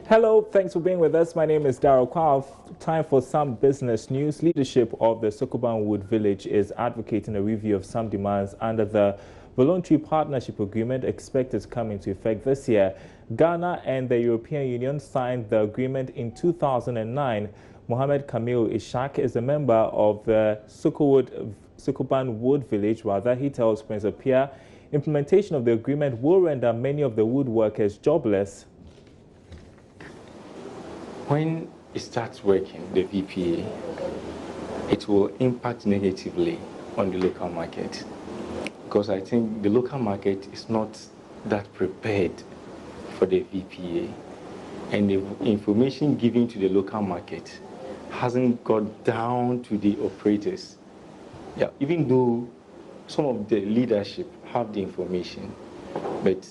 Hello, thanks for being with us. My name is Darryl Kwao. Time for some business news. Leadership of the Sokoban Wood Village is advocating a review of some demands under the Voluntary Partnership Agreement expected to come into effect this year. Ghana and the European Union signed the agreement in 2009. Mohammed Kamil Ishak is a member of the Sokoban Wood Village. He tells Prince Apia implementation of the agreement will render many of the woodworkers jobless. When it starts working, the VPA, it will impact negatively on the local market, because I think the local market is not that prepared for the VPA, and the information given to the local market hasn't got down to the operators. Yeah, even though some of the leadership have the information, but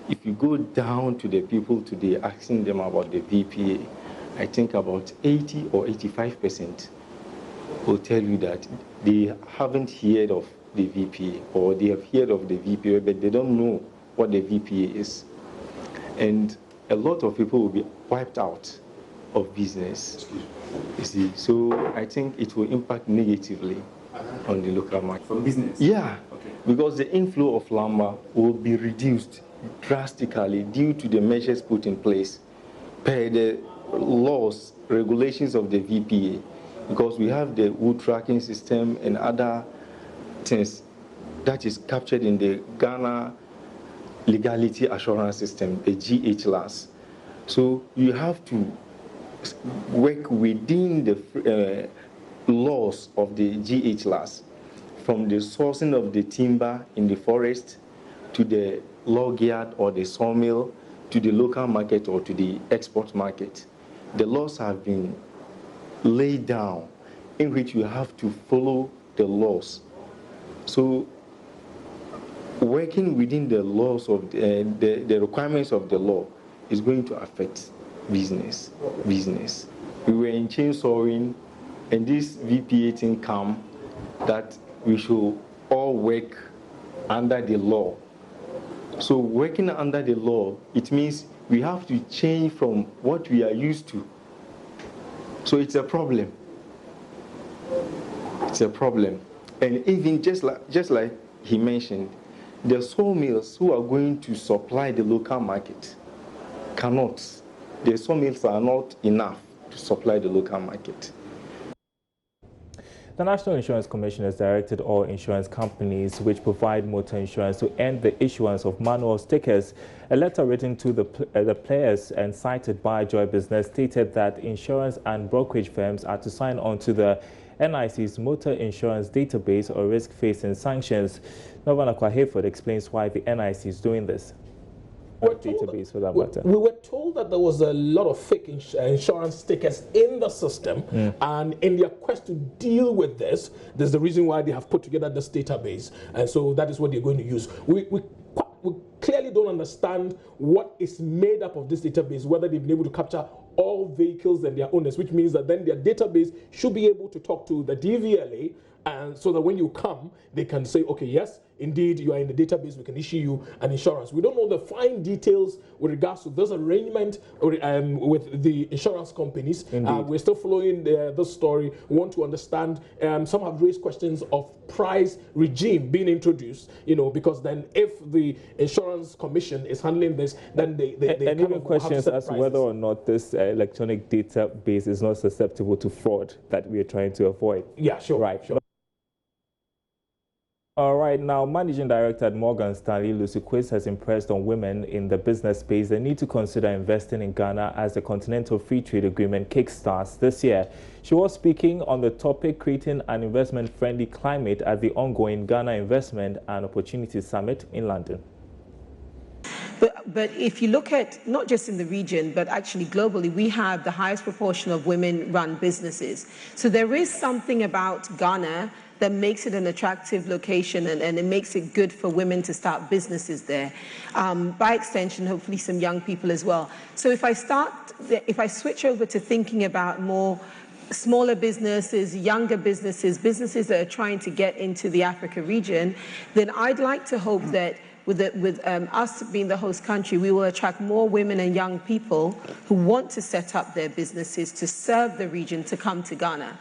if you go down to the people today asking them about the VPA, I think about 80 or 85% will tell you that they haven't heard of the VPA, or they have heard of the VPA, but they don't know what the VPA is. And a lot of people will be wiped out of business. You see, so I think it will impact negatively on the local market. From business? Yeah, okay. Because the inflow of lumber will be reduced drastically due to the measures put in place per the laws, regulations of the VPA, because we have the wood tracking system and other things that is captured in the Ghana Legality Assurance System, the GHLAS. So you have to work within the laws of the GHLAS, from the sourcing of the timber in the forest to the log yard or the sawmill, to the local market or to the export market. The laws have been laid down in which you have to follow the laws. So working within the laws of the requirements of the law is going to affect business. We were in chainsawing, and this VPA thing come that we should all work under the law. So working under the law, it means we have to change from what we are used to. So it's a problem. It's a problem. And even just like he mentioned, the sawmills who are going to supply the local market cannot. The sawmills are not enough to supply the local market. The National Insurance Commission has directed all insurance companies which provide motor insurance to end the issuance of manual stickers. A letter written to the players and cited by Joy Business stated that insurance and brokerage firms are to sign on to the NIC's motor insurance database or risk facing sanctions. Novana Kwaheford explains why the NIC is doing this. We were told that there was a lot of fake insurance stickers in the system, and in their quest to deal with this, there's the reason why they have put together this database, and so that is what they're going to use. We clearly don't understand what is made up of this database, whether they've been able to capture all vehicles and their owners, which means that then their database should be able to talk to the DVLA, and so that when you come, they can say, okay, yes, indeed, you are in the database, we can issue you an insurance. We don't know the fine details with regards to this arrangement with the insurance companies. We're still following this story. We want to understand. Some have raised questions of price regime being introduced, because then if the insurance commission is handling this, then they and even questions as to whether or not this electronic database is not susceptible to fraud that we are trying to avoid. Yeah, sure. Right. Sure. All right, now Managing Director at Morgan Stanley, Lucy Quiz, has impressed on women in the business space the need to consider investing in Ghana as the Continental Free Trade Agreement kickstarts this year. She was speaking on the topic creating an investment-friendly climate at the ongoing Ghana Investment and Opportunity Summit in London. But if you look at not just in the region, but actually globally, we have the highest proportion of women-run businesses. So there is something about Ghana that makes it an attractive location, and it makes it good for women to start businesses there. By extension, hopefully some young people as well. So if I switch over to thinking about more smaller businesses, younger businesses, businesses that are trying to get into the Africa region, then I'd like to hope that with us being the host country, we will attract more women and young people who want to set up their businesses to serve the region to come to Ghana,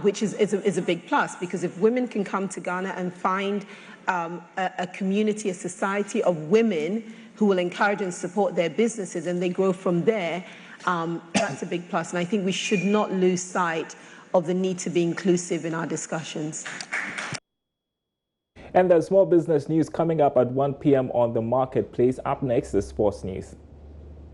which is a big plus, because if women can come to Ghana and find a community, a society of women who will encourage and support their businesses, and they grow from there, that's a big plus. And I think we should not lose sight of the need to be inclusive in our discussions. And there's more business news coming up at 1 p.m. on the Marketplace. Up next is sports news.